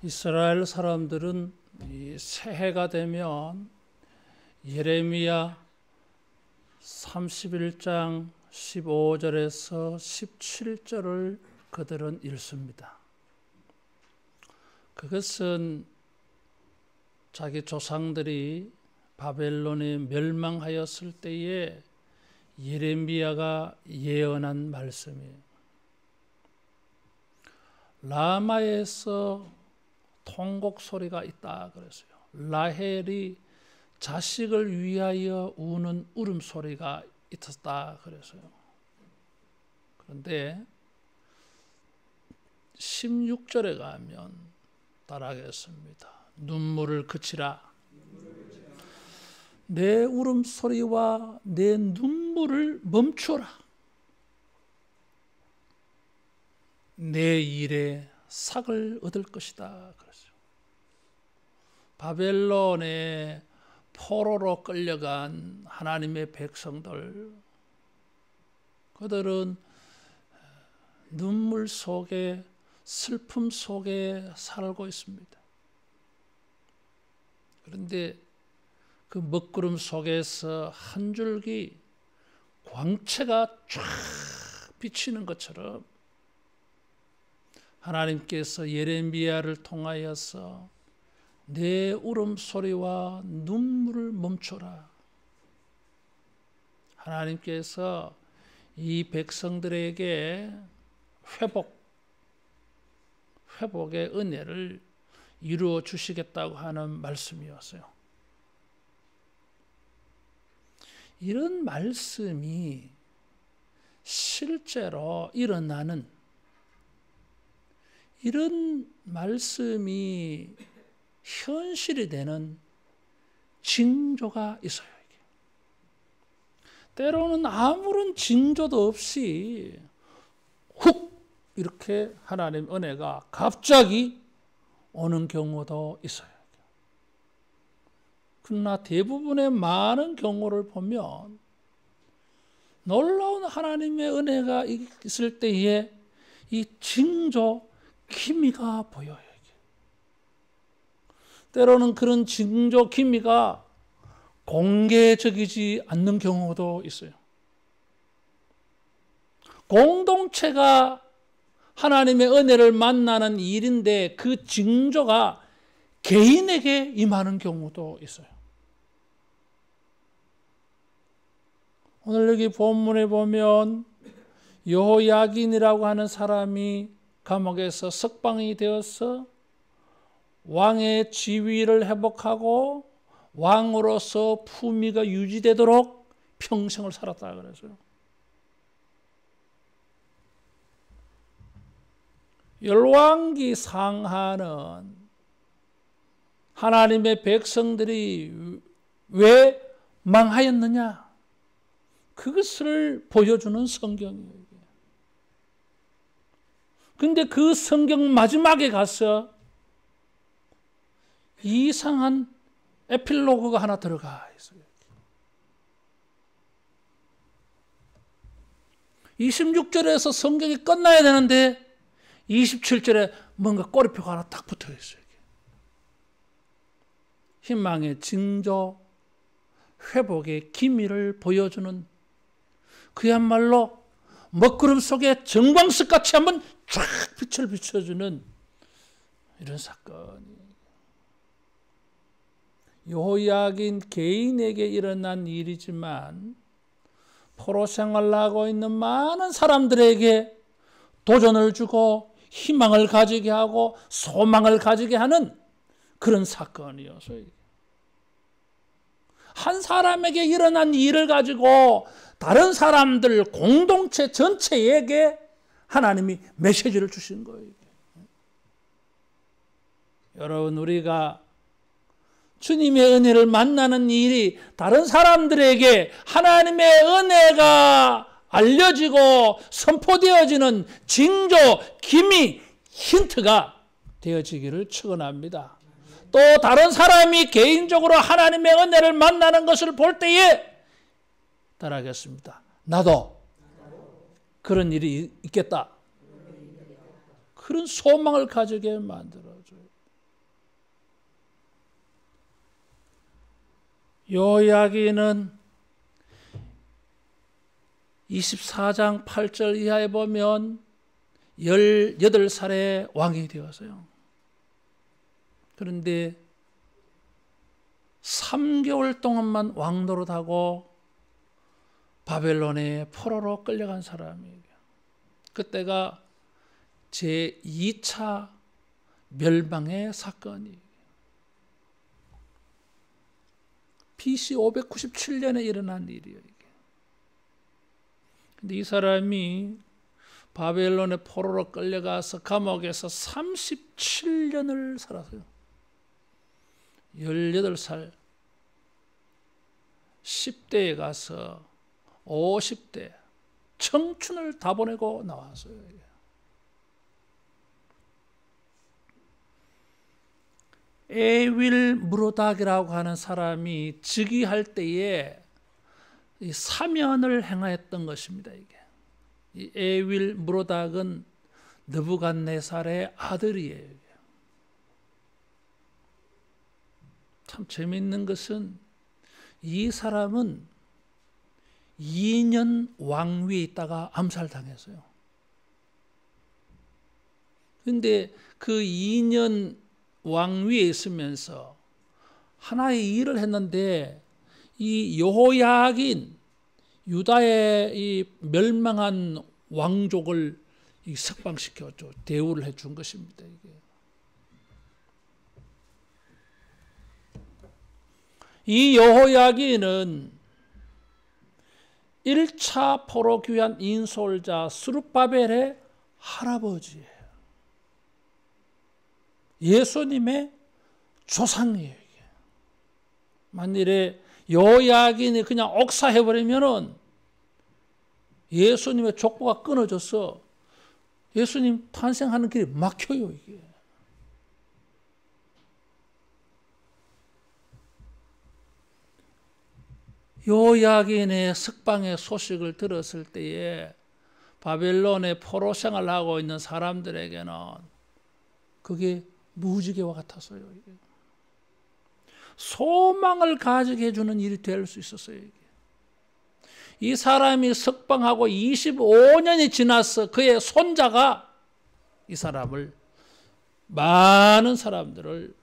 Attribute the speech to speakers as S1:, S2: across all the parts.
S1: 이스라엘 사람들은 이 새해가 되면 예레미야 31장 15절에서 17절을 그들은 읽습니다. 그것은 자기 조상들이 바벨론에 멸망하였을 때에 예레미야가 예언한 말씀이에요. 라마에서 통곡 소리가 있다 그랬어요. 라헬이 자식을 위하여 우는 울음소리가 있었다 그랬어요. 그런데 16절에 가면 따라하겠습니다. 눈물을 그치라. 내 울음소리와 내 눈물을 멈추라. 내 일에 삭을 얻을 것이다 그랬어요. 바벨론의 포로로 끌려간 하나님의 백성들, 그들은 눈물 속에 슬픔 속에 살고 있습니다. 그런데 그 먹구름 속에서 한 줄기 광채가 쫙 비치는 것처럼 하나님께서 예레미야를 통하여서 내 울음소리와 눈물을 멈춰라. 하나님께서 이 백성들에게 회복의 은혜를 이루어 주시겠다고 하는 말씀이었어요. 이런 말씀이 실제로 일어나는, 이런 말씀이 현실이 되는 징조가 있어요. 이게. 때로는 아무런 징조도 없이 훅 이렇게 하나님 은혜가 갑자기 오는 경우도 있어요. 그러나 대부분의 많은 경우를 보면 놀라운 하나님의 은혜가 있을 때에 이 징조 기미가 보여요. 때로는 그런 징조 기미가 공개적이지 않는 경우도 있어요. 공동체가 하나님의 은혜를 만나는 일인데 그 징조가 개인에게 임하는 경우도 있어요. 오늘 여기 본문에 보면 여호야긴이라고 하는 사람이 감옥에서 석방이 되어서 왕의 지위를 회복하고 왕으로서 품위가 유지되도록 평생을 살았다 그랬어요. 열왕기 상하는 하나님의 백성들이 왜 망하였느냐, 그것을 보여주는 성경이에요. 그런데 그 성경 마지막에 가서 이상한 에필로그가 하나 들어가 있어요. 26절에서 성경이 끝나야 되는데 27절에 뭔가 꼬리표가 하나 딱 붙어 있어요. 희망의 징조, 회복의 기미를 보여주는, 그야말로 먹구름 속에 정광석같이 한번 쫙 빛을 비춰주는 이런 사건이 여호야긴 개인에게 일어난 일이지만 포로 생활을 하고 있는 많은 사람들에게 도전을 주고 희망을 가지게 하고 소망을 가지게 하는 그런 사건이어서, 한 사람에게 일어난 일을 가지고 다른 사람들 공동체 전체에게 하나님이 메시지를 주신 거예요. 여러분, 우리가 주님의 은혜를 만나는 일이 다른 사람들에게 하나님의 은혜가 알려지고 선포되어지는 징조, 기미, 힌트가 되어지기를 축원합니다. 또 다른 사람이 개인적으로 하나님의 은혜를 만나는 것을 볼 때에 따라하겠습니다. 나도 그런 일이 있겠다. 그런 소망을 가지게 만들어줘요. 요야기는 24장 8절 이하에 보면 18살에 왕이 되었어요. 그런데 3개월 동안만 왕노릇하고 바벨론의 포로로 끌려간 사람이에요. 그때가 제2차 멸망의 사건이에요. BC 597년에 일어난 일이에요. 근데 이 사람이 바벨론의 포로로 끌려가서 감옥에서 37년을 살았어요. 18살 10대에 가서 50대 청춘을 다 보내고 나왔어요. 에윌 무로닥이라고 하는 사람이 즉위할 때에 이 사면을 행하였던 것입니다. 이게 이 에윌 무로닥은 느부갓네살의 아들이에요. 참 재미있는 것은 이 사람은 2년 왕위에 있다가 암살당했어요. 그런데 그 2년 왕위에 있으면서 하나의 일을 했는데 이 여호야긴 유다의 이 멸망한 왕족을 석방시켜줘 대우를 해준 것입니다. 이게. 이 여호야긴은 1차 포로 귀환 인솔자 스룹바벨의 할아버지예요. 예수님의 조상이에요. 이게. 만일에 여호야긴이 그냥 옥사해버리면은 예수님의 족보가 끊어져서 예수님 탄생하는 길이 막혀요. 이게. 여호야긴의 석방의 소식을 들었을 때에 바벨론의 포로 생활을 하고 있는 사람들에게는 그게 무지개와 같았어요. 이게. 소망을 가지게 해주는 일이 될 수 있었어요. 이게. 이 사람이 석방하고 25년이 지나서 그의 손자가 이 사람을 많은 사람들을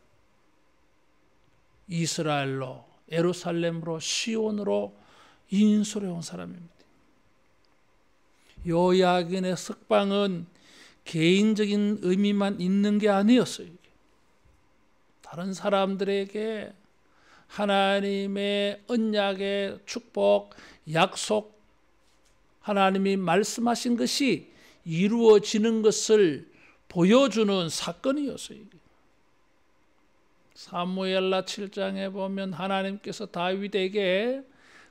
S1: 이스라엘로 예루살렘으로 시온으로 인솔해 온 사람입니다. 여호야긴의 석방은 개인적인 의미만 있는 게 아니었어요. 다른 사람들에게 하나님의 언약의 축복, 약속, 하나님이 말씀하신 것이 이루어지는 것을 보여주는 사건이었어요. 사무엘라 7장에 보면 하나님께서 다윗에게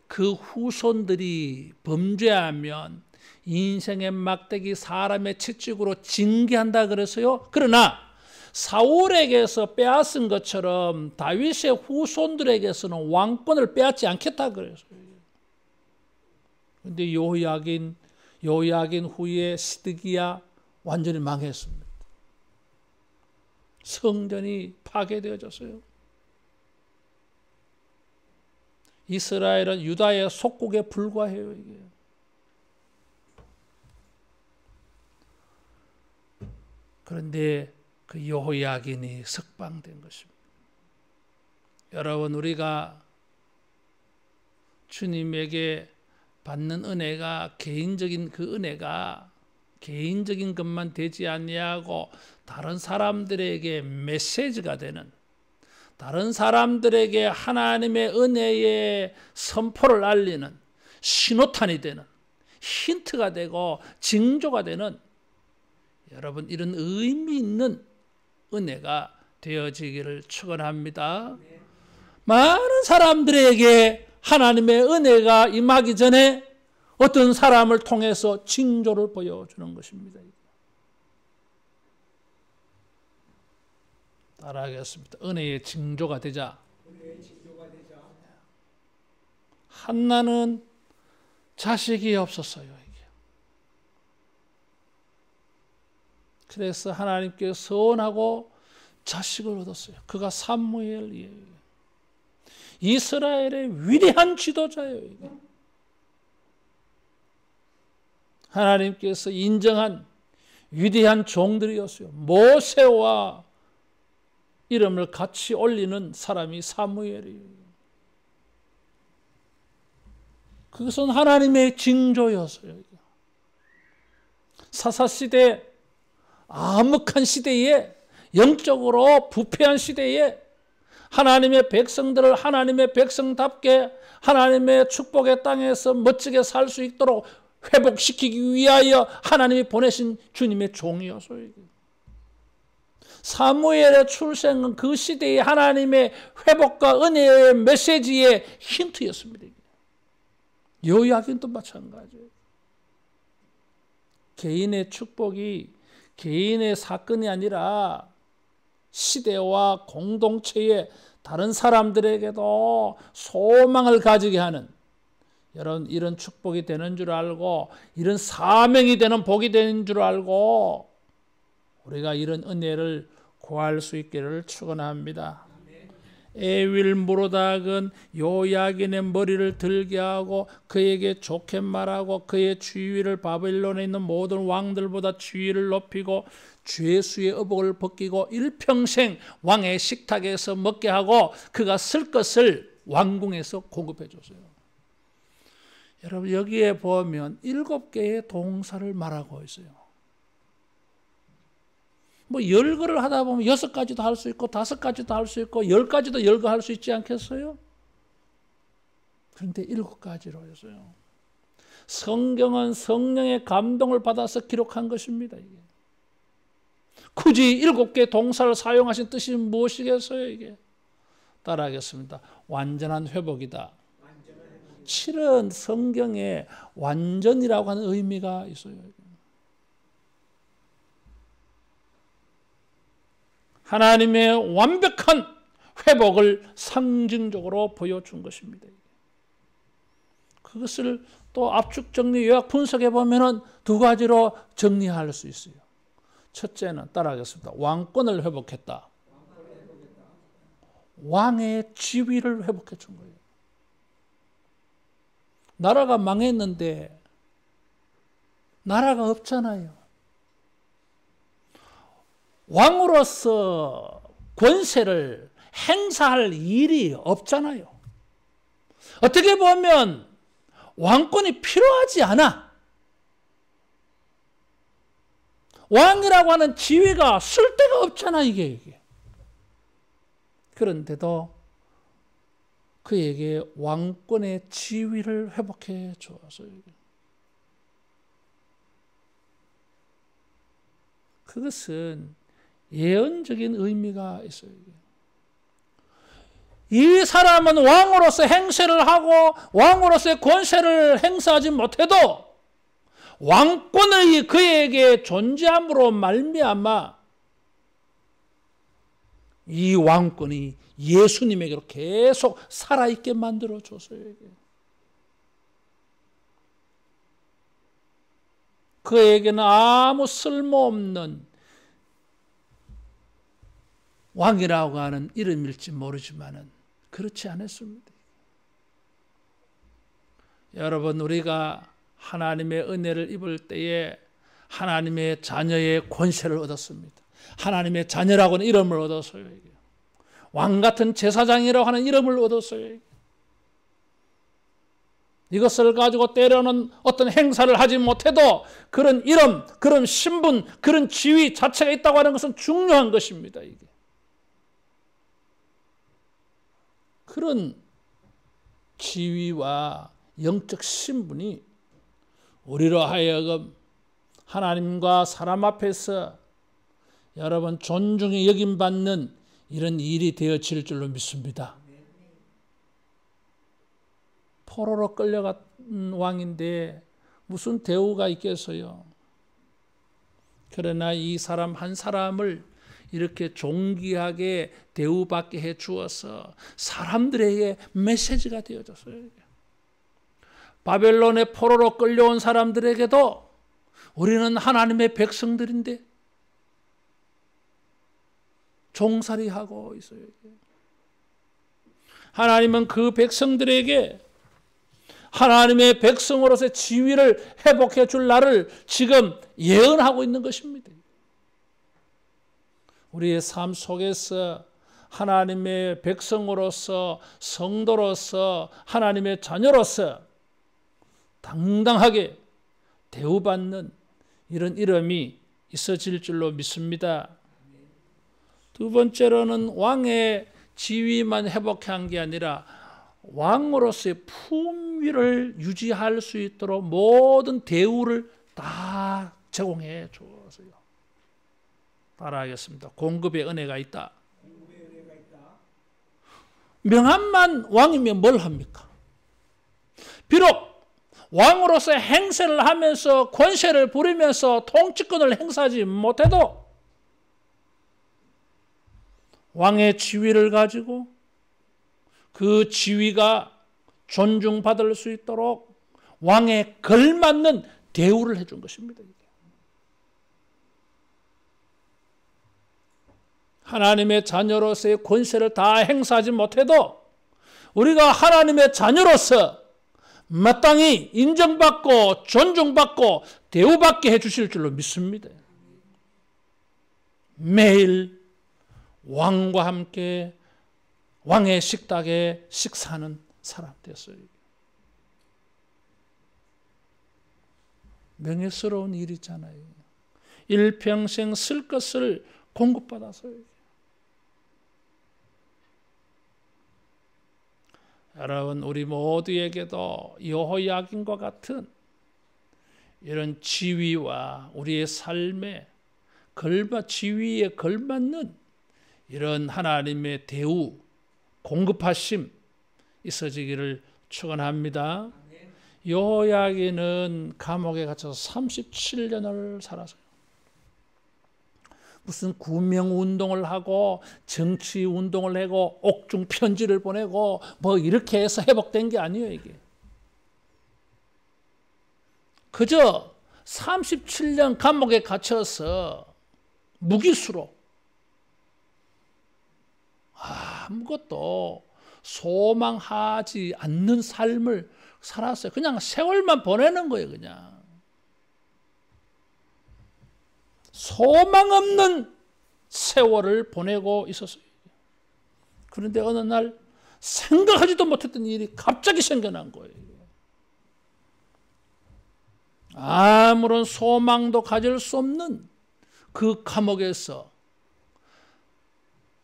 S1: 그 후손들이 범죄하면 인생의 막대기 사람의 채찍으로 징계한다 그래서요. 그러나 사울에게서 빼앗은 것처럼 다윗의 후손들에게서는 왕권을 빼앗지 않겠다 그랬어요. 그런데 여호야긴 후에 시드기야 완전히 망했습니다. 성전이 파괴되어졌어요. 이스라엘은 유다의 속국에 불과해요. 이게. 그런데 그 여호야긴이 석방된 것입니다. 여러분, 우리가 주님에게 받는 은혜가 개인적인 그 은혜가 개인적인 것만 되지 아니하고 다른 사람들에게 메시지가 되는, 다른 사람들에게 하나님의 은혜의 선포를 알리는 신호탄이 되는, 힌트가 되고 징조가 되는 여러분 이런 의미 있는 은혜가 되어지기를 축원합니다. 많은 사람들에게 하나님의 은혜가 임하기 전에 어떤 사람을 통해서 징조를 보여주는 것입니다. 따라하겠습니다. 은혜의 징조가 되자. 한나는 자식이 없었어요. 그래서 하나님께 서원하고 자식을 얻었어요. 그가 사무엘이에요. 이스라엘의 위대한 지도자예요. 이게. 하나님께서 인정한 위대한 종들이었어요. 모세와 이름을 같이 올리는 사람이 사무엘이에요. 그것은 하나님의 징조였어요. 사사시대, 암흑한 시대에, 영적으로 부패한 시대에 하나님의 백성들을 하나님의 백성답게 하나님의 축복의 땅에서 멋지게 살 수 있도록 회복시키기 위하여 하나님이 보내신 주님의 종이었어요. 사무엘의 출생은 그 시대의 하나님의 회복과 은혜의 메시지의 힌트였습니다. 요야긴도 마찬가지예요. 개인의 축복이 개인의 사건이 아니라 시대와 공동체의 다른 사람들에게도 소망을 가지게 하는, 여러분 이런 축복이 되는 줄 알고 이런 사명이 되는 복이 되는 줄 알고 우리가 이런 은혜를 구할 수 있기를 축원합니다. 에윌무로닥은 요야긴의 머리를 들게 하고 그에게 좋게 말하고 그의 지위를 바벨론에 있는 모든 왕들보다 지위를 높이고 죄수의 의복을 벗기고 일평생 왕의 식탁에서 먹게 하고 그가 쓸 것을 왕궁에서 공급해 줬어요. 여러분 여기에 보면 7개의 동사를 말하고 있어요. 뭐 10거를 하다 보면 6가지도 할 수 있고 5가지도 할 수 있고 10가지도 10거 할 수 있지 않겠어요? 그런데 7가지로 했어요. 성경은 성령의 감동을 받아서 기록한 것입니다. 이게. 굳이 7개 동사를 사용하신 뜻이 무엇이겠어요? 이게 따라하겠습니다. 완전한 회복이다. 7은 성경에 완전이라고 하는 의미가 있어요. 하나님의 완벽한 회복을 상징적으로 보여준 것입니다. 그것을 또 압축 정리 요약 분석해 보면은 2가지로 정리할 수 있어요. 첫째는 따라하겠습니다. 왕권을 회복했다. 왕의 지위를 회복해 준 거예요. 나라가 망했는데 나라가 없잖아요. 왕으로서 권세를 행사할 일이 없잖아요. 어떻게 보면 왕권이 필요하지 않아. 왕이라고 하는 지위가 쓸 데가 없잖아, 이게. 그런데도 그에게 왕권의 지위를 회복해 주었어요. 그것은 예언적인 의미가 있어요. 이 사람은 왕으로서 행세를 하고 왕으로서의 권세를 행사하지 못해도 왕권의 그에게 존재함으로 말미암아 이 왕권이 예수님에게로 계속 살아있게 만들어 줬어요. 그에게는 아무 쓸모없는 왕이라고 하는 이름일지 모르지만은 그렇지 않았습니다. 여러분, 우리가 하나님의 은혜를 입을 때에 하나님의 자녀의 권세를 얻었습니다. 하나님의 자녀라고 하는 이름을 얻었어요. 왕 같은 제사장이라고 하는 이름을 얻었어요. 이것을 가지고 때로는 어떤 행사를 하지 못해도 그런 이름, 그런 신분, 그런 지위 자체가 있다고 하는 것은 중요한 것입니다. 이게. 그런 지위와 영적 신분이 우리로 하여금 하나님과 사람 앞에서 여러분 존중에 여김받는 이런 일이 되어질 줄로 믿습니다. 포로로 끌려간 왕인데 무슨 대우가 있겠어요? 그러나 이 사람 한 사람을 이렇게 존귀하게 대우받게 해 주어서 사람들에게 메시지가 되어졌어요. 바벨론의 포로로 끌려온 사람들에게도 우리는 하나님의 백성들인데 종살이하고 있어요. 하나님은 그 백성들에게 하나님의 백성으로서의 지위를 회복해 줄 날을 지금 예언하고 있는 것입니다. 우리의 삶 속에서 하나님의 백성으로서, 성도로서, 하나님의 자녀로서 당당하게 대우받는 이런 이름이 있어질 줄로 믿습니다. 두 번째로는 왕의 지위만 회복한 게 아니라 왕으로서의 품위를 유지할 수 있도록 모든 대우를 다 제공해 주었어요. 따라하겠습니다. 공급의 은혜가 있다. 명함만 왕이면 뭘 합니까? 비록 왕으로서 행세를 하면서 권세를 부리면서 통치권을 행사하지 못해도 왕의 지위를 가지고 그 지위가 존중받을 수 있도록 왕에 걸맞는 대우를 해준 것입니다. 하나님의 자녀로서의 권세를 다 행사하지 못해도 우리가 하나님의 자녀로서 마땅히 인정받고 존중받고 대우받게 해주실 줄로 믿습니다. 매일 왕과 함께 왕의 식탁에 식사하는 사람 됐어요. 명예스러운 일이잖아요. 일평생 쓸 것을 공급받아서요. 여러분, 우리 모두에게도 여호야긴과 같은 이런 지위와 우리의 삶에 지위에 걸맞는 이런 하나님의 대우, 공급하심 있어지기를 축원합니다. 여호야긴은 감옥에 갇혀서 37년을 살았어요. 무슨 구명운동을 하고 정치운동을 하고 옥중 편지를 보내고 뭐 이렇게 해서 회복된 게 아니에요. 이게 그저 37년 감옥에 갇혀서 무기수로 아무것도 소망하지 않는 삶을 살았어요. 그냥 세월만 보내는 거예요. 그냥 소망 없는 세월을 보내고 있었어요. 그런데 어느 날 생각하지도 못했던 일이 갑자기 생겨난 거예요. 아무런 소망도 가질 수 없는 그 감옥에서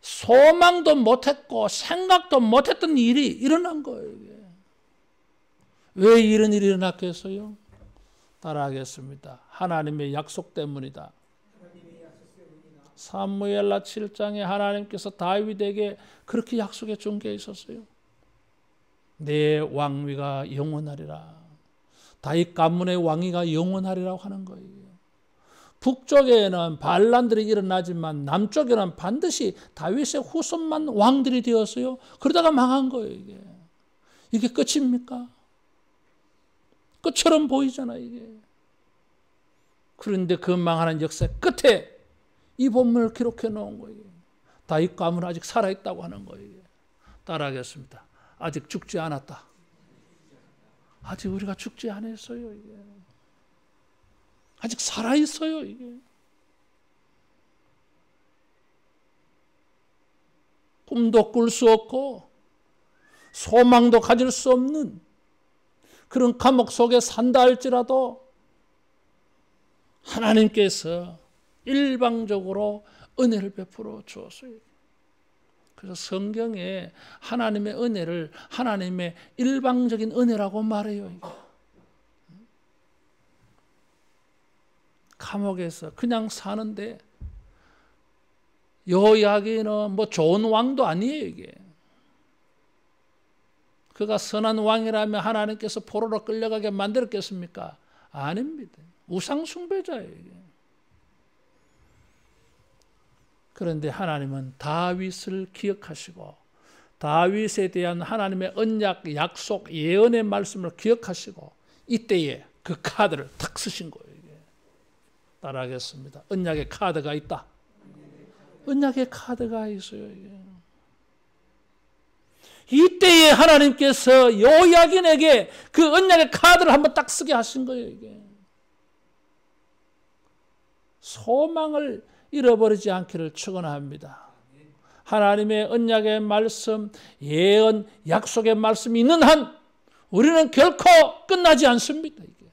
S1: 소망도 못했고 생각도 못했던 일이 일어난 거예요. 왜 이런 일이 일어났겠어요? 따라하겠습니다. 하나님의 약속 때문이다. 사무엘하 7장에 하나님께서 다윗에게 그렇게 약속해 준 게 있었어요. 내 왕위가 영원하리라. 다윗 가문의 왕위가 영원하리라고 하는 거예요. 북쪽에는 반란들이 일어나지만 남쪽에는 반드시 다윗의 후손만 왕들이 되었어요. 그러다가 망한 거예요. 이게 끝입니까? 끝처럼 보이잖아요. 이게. 그런데 그 망하는 역사 끝에 이 본문을 기록해 놓은 거예요. 다윗 가문은 아직 살아있다고 하는 거예요. 따라하겠습니다. 아직 죽지 않았다. 아직 우리가 죽지 않았어요. 이게. 아직 살아있어요. 이게. 꿈도 꿀 수 없고 소망도 가질 수 없는 그런 감옥 속에 산다 할지라도 하나님께서 일방적으로 은혜를 베풀어 주었어요. 그래서 성경에 하나님의 은혜를 하나님의 일방적인 은혜라고 말해요. 이게. 감옥에서 그냥 사는데 여호야긴은 뭐 좋은 왕도 아니에요. 이게. 그가 선한 왕이라면 하나님께서 포로로 끌려가게 만들었겠습니까? 아닙니다. 우상 숭배자예요. 이게. 그런데 하나님은 다윗을 기억하시고 다윗에 대한 하나님의 언약, 약속, 예언의 말씀을 기억하시고 이때에 그 카드를 탁 쓰신 거예요. 이게. 따라하겠습니다. 언약의 카드가 있다. 언약의 카드가 있어요. 이게. 이때에 하나님께서 여호야긴에게 그 언약의 카드를 한번 딱 쓰게 하신 거예요. 이게 소망을 잃어버리지 않기를 축원합니다. 하나님의 언약의 말씀, 예언, 약속의 말씀이 있는 한 우리는 결코 끝나지 않습니다. 이게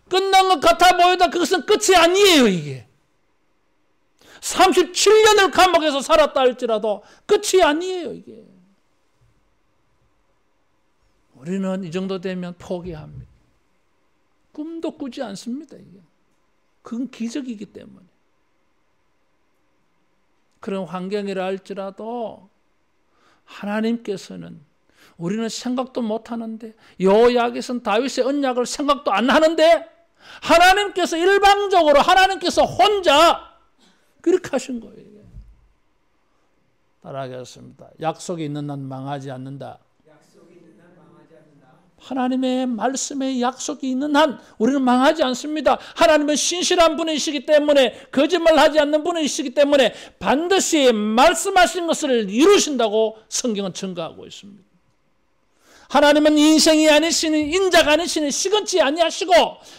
S1: 끝난 것 같아 보여도 그것은 끝이 아니에요. 이게 37년을 감옥에서 살았다 할지라도 끝이 아니에요. 이게 우리는 이 정도 되면 포기합니다. 꿈도 꾸지 않습니다. 이게 그건 기적이기 때문에. 그런 환경이라 할지라도 하나님께서는 우리는 생각도 못하는데, 여호야긴은 다윗의 언약을 생각도 안 하는데 하나님께서 일방적으로 하나님께서 혼자 그렇게 하신 거예요. 따라하겠습니다. 약속이 있는 한 망하지 않는다. 하나님의 말씀에 약속이 있는 한 우리는 망하지 않습니다. 하나님은 신실한 분이시기 때문에, 거짓말하지 않는 분이시기 때문에 반드시 말씀하신 것을 이루신다고 성경은 증거하고 있습니다. 하나님은 인생이 아니시니, 인자가 아니시니 시건치 아니하시고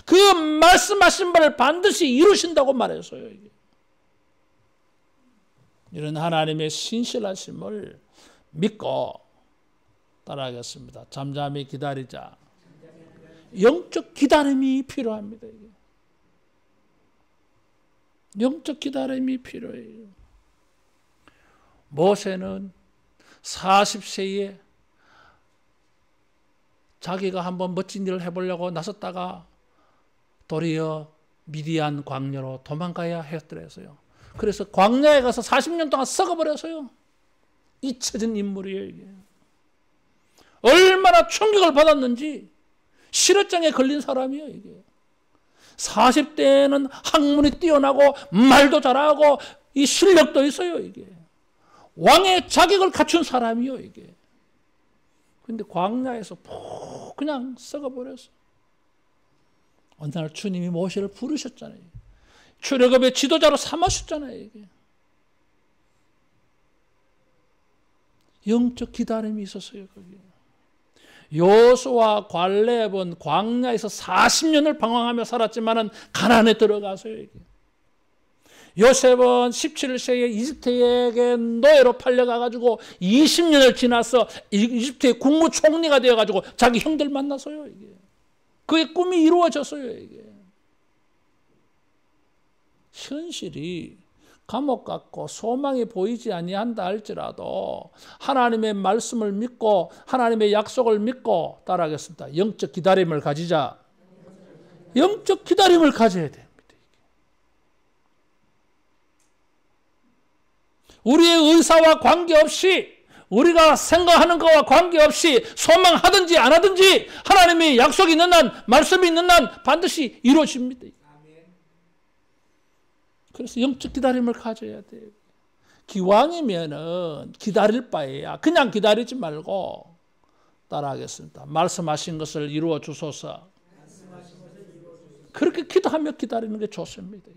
S1: 그 말씀하신 바를 반드시 이루신다고 말했어요. 이런 하나님의 신실하심을 믿고 따라하겠습니다. 잠잠히 기다리자. 영적 기다림이 필요합니다. 영적 기다림이 필요해요. 모세는 40세에 자기가 한번 멋진 일을 해보려고 나섰다가 도리어 미디안 광야로 도망가야 했더라고요. 그래서 광야에 가서 40년 동안 썩어버렸어요. 잊혀진 인물이에요. 이게. 얼마나 충격을 받았는지 실효증에 걸린 사람이에요. 이게 40대에는 학문이 뛰어나고 말도 잘하고 이 실력도 있어요. 이게 왕의 자격을 갖춘 사람이에요. 이게 근데 광야에서 푹 그냥 썩어버렸어. 어느 날 주님이 모세를 부르셨잖아요. 출애굽의 지도자로 삼으셨잖아요. 이게 영적 기다림이 있었어요. 거기 여호수아 갈렙은 광야에서 40년을 방황하며 살았지만은 가나안에 들어가서요. 이게 요셉은 17세에 이집트에게 노예로 팔려가가지고 20년을 지나서 이집트의 국무총리가 되어가지고 자기 형들 만나서요. 이게 그의 꿈이 이루어졌어요. 이게 현실이 감옥 같고 소망이 보이지 아니한다 할지라도 하나님의 말씀을 믿고 하나님의 약속을 믿고 따라하겠습니다. 영적 기다림을 가지자. 영적 기다림을 가져야 됩니다. 우리의 의사와 관계없이, 우리가 생각하는 것과 관계없이 소망하든지 안 하든지 하나님의 약속이 있는 한, 말씀이 있는 한 반드시 이루어집니다. 그래서 영적 기다림을 가져야 돼요. 기왕이면은 기다릴 바에야 그냥 기다리지 말고 따라하겠습니다. 말씀하신 것을 이루어 주소서. 그렇게 기도하며 기다리는 게 좋습니다.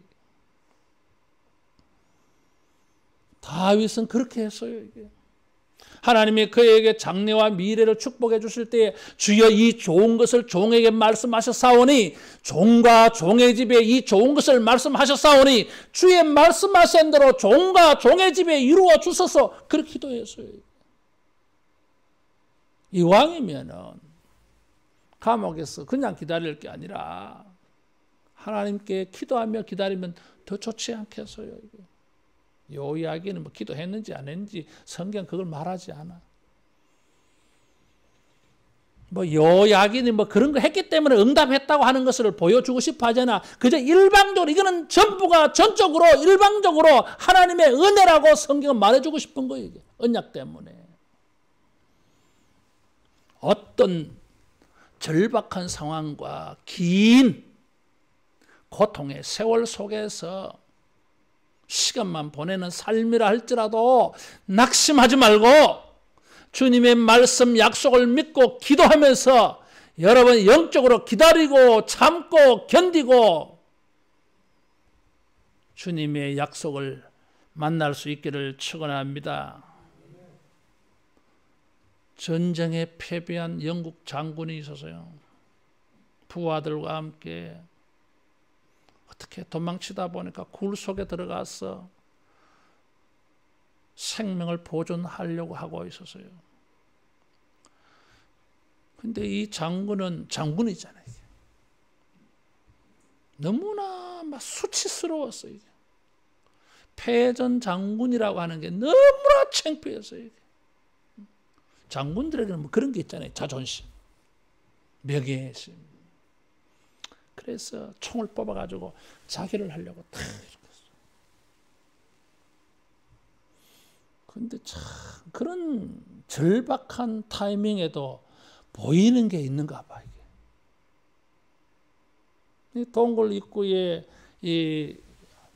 S1: 다윗은 그렇게 했어요. 이게. 하나님이 그에게 장래와 미래를 축복해 주실 때에 주여 이 좋은 것을 종에게 말씀하셨사오니, 종과 종의 집에 이 좋은 것을 말씀하셨사오니 주의 말씀하신 대로 종과 종의 집에 이루어 주소서, 그렇게 기도했어요. 이왕이면은 감옥에서 그냥 기다릴 게 아니라 하나님께 기도하며 기다리면 더 좋지 않겠어요. 이게. 여호야긴은 뭐 기도했는지 안 했는지 성경 그걸 말하지 않아. 뭐 여호야긴이 뭐 그런 거 했기 때문에 응답했다고 하는 것을 보여주고 싶어 하잖아. 그저 일방적으로, 이거는 전부가 전적으로 일방적으로 하나님의 은혜라고 성경은 말해주고 싶은 거예요. 이게. 언약 때문에. 어떤 절박한 상황과 긴 고통의 세월 속에서 시간만 보내는 삶이라 할지라도 낙심하지 말고 주님의 말씀 약속을 믿고 기도하면서 여러분 영적으로 기다리고 참고 견디고 주님의 약속을 만날 수 있기를 축원합니다. 전쟁에 패배한 영국 장군이 있어서요. 부하들과 함께 어떻게 도망치다 보니까 굴 속에 들어가서 생명을 보존하려고 하고 있었어요. 근데 이 장군은 장군이잖아요. 너무나 막 수치스러웠어요. 패전 장군이라고 하는 게 너무나 창피했어요. 장군들에게는 뭐 그런 게 있잖아요. 자존심, 명예심. 그래서 총을 뽑아가지고 자기를 하려고 탁 이렇게 했어요. 근데 참 그런 절박한 타이밍에도 보이는 게 있는가 봐. 이 동굴 입구에 이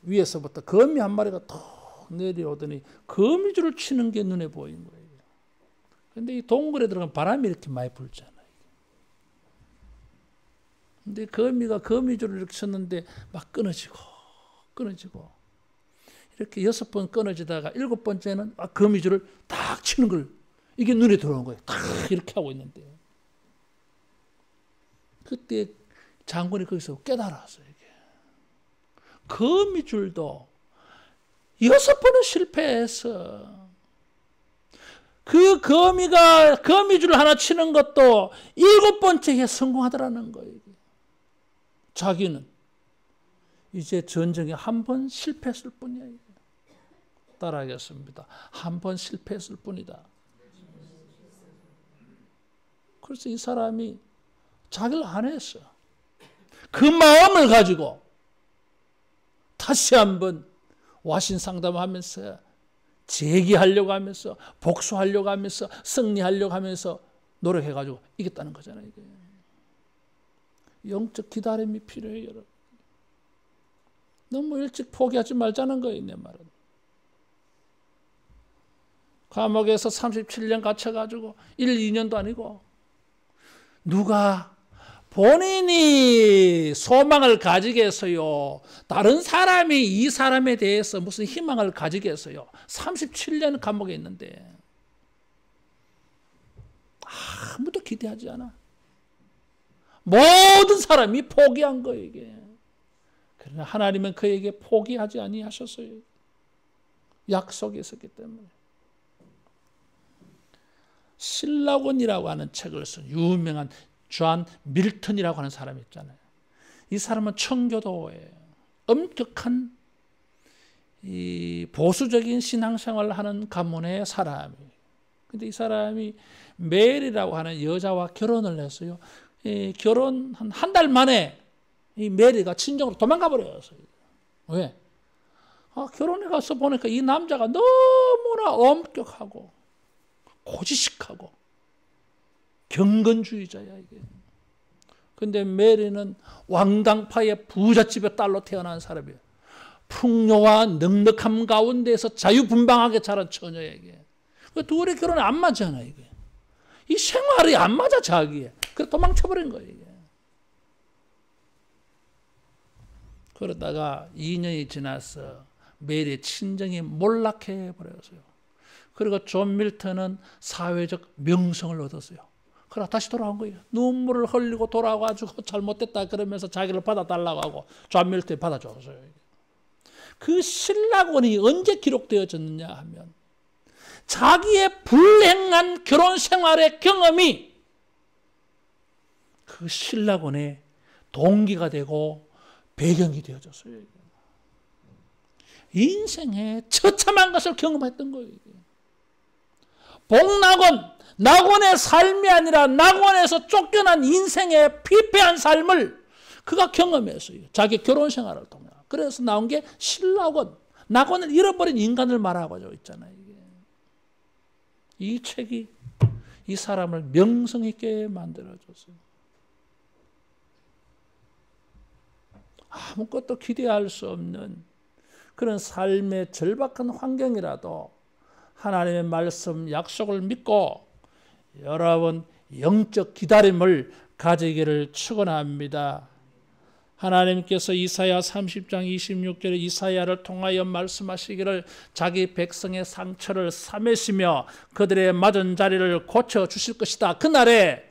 S1: 위에서부터 거미 한 마리가 톡 내려오더니 거미줄을 치는 게 눈에 보인 거예요. 근데 이 동굴에 들어가면 바람이 이렇게 많이 불잖아요. 근데 거미가 거미줄을 이렇게 쳤는데 막 끊어지고 이렇게 6번 끊어지다가 7번째는 거미줄을 딱 치는 걸 이게 눈에 들어온 거예요. 딱 이렇게 하고 있는데 그때 장군이 거기서 깨달았어요. 이게. 거미줄도 6번은 실패해서 그 거미가 거미줄 하나 치는 것도 7번째에 성공하더라는 거예요. 자기는 이제 전쟁에 한 번 실패했을 뿐이야. 따라하겠습니다. 한 번 실패했을 뿐이다. 그래서 이 사람이 자기를 안 했어. 그 마음을 가지고 다시 한번 와신 상담하면서 재기하려고 하면서 복수하려고 하면서 승리하려고 하면서 노력해가지고 이겼다는 거잖아요. 이게. 영적 기다림이 필요해요. 여러분. 너무 일찍 포기하지 말자는 거예요. 내 말은. 감옥에서 37년 갇혀가지고 1, 2년도 아니고 누가 본인이 소망을 가지겠어요. 다른 사람이 이 사람에 대해서 무슨 희망을 가지겠어요. 37년 감옥에 있는데 아무도 기대하지 않아. 모든 사람이 포기한 거예요. 이게. 그러나 하나님은 그에게 포기하지 아니하셨어요. 약속이 있었기 때문에. 신라곤이라고 하는 책을 쓴 유명한 존 밀턴이라고 하는 사람이 있잖아요. 이 사람은 청교도에 엄격한 이 보수적인 신앙생활을 하는 가문의 사람이에요. 근데 이 사람이 메리라고 하는 여자와 결혼을 했어요. 결혼 한 달 만에 이 메리가 친정으로 도망가 버렸어요. 왜? 결혼해 가서 보니까 이 남자가 너무나 엄격하고 고지식하고 경건주의자야 이게. 근데 메리는 왕당파의 부잣집의 딸로 태어난 사람이에요. 풍요와 넉넉함 가운데서 자유분방하게 자란 처녀야 이게. 그 둘이 결혼이 안 맞잖아 이게. 이 생활이 안 맞아 자기에. 그래서 도망쳐버린 거예요 이게. 그러다가 2년이 지나서 메리의 친정이 몰락해 버렸어요. 그리고 존 밀턴은 사회적 명성을 얻었어요. 그러다 다시 돌아온 거예요. 눈물을 흘리고 돌아와가지고 잘못됐다 그러면서 자기를 받아달라고 하고 존 밀턴이 받아줬어요. 그 신라곤이 언제 기록되어졌느냐 하면 자기의 불행한 결혼 생활의 경험이 그 신라곤의 동기가 되고 배경이 되어졌어요. 인생에 처참한 것을 경험했던 거예요. 복낙원, 낙원의 삶이 아니라 낙원에서 쫓겨난 인생의 피폐한 삶을 그가 경험했어요. 자기 결혼 생활을 통해. 그래서 나온 게 신라곤, 낙원을 잃어버린 인간을 말하고 있잖아요. 이 책이 이 사람을 명성 있게 만들어줬어요. 아무것도 기대할 수 없는 그런 삶의 절박한 환경이라도 하나님의 말씀 약속을 믿고 여러분 영적 기다림을 가지기를 축원합니다. 하나님께서 이사야 30장 26절에 이사야를 통하여 말씀하시기를 자기 백성의 상처를 싸매시며 그들의 맞은 자리를 고쳐주실 것이다. 그날에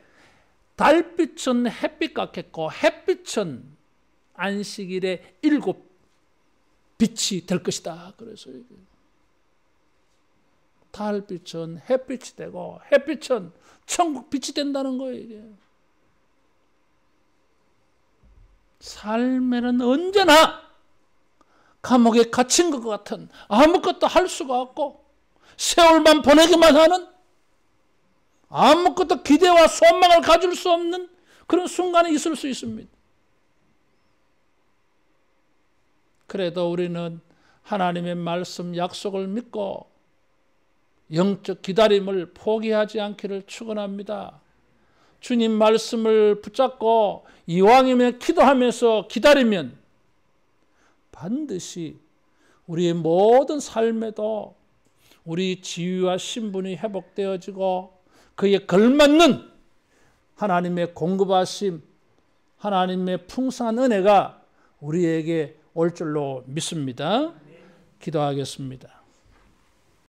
S1: 달빛은 햇빛 같겠고 햇빛은 안식일의 7 빛이 될 것이다. 그래서 달빛은 햇빛이 되고 햇빛은 천국 빛이 된다는 거예요. 이게. 삶에는 언제나 감옥에 갇힌 것 같은 아무것도 할 수가 없고 세월만 보내기만 하는 아무것도 기대와 소망을 가질 수 없는 그런 순간이 있을 수 있습니다. 그래도 우리는 하나님의 말씀 약속을 믿고 영적 기다림을 포기하지 않기를 축원합니다. 주님 말씀을 붙잡고 이왕이면 기도하면서 기다리면 반드시 우리의 모든 삶에도 우리 지위와 신분이 회복되어지고 그에 걸맞는 하나님의 공급하심, 하나님의 풍성한 은혜가 우리에게 올 줄로 믿습니다. 기도하겠습니다.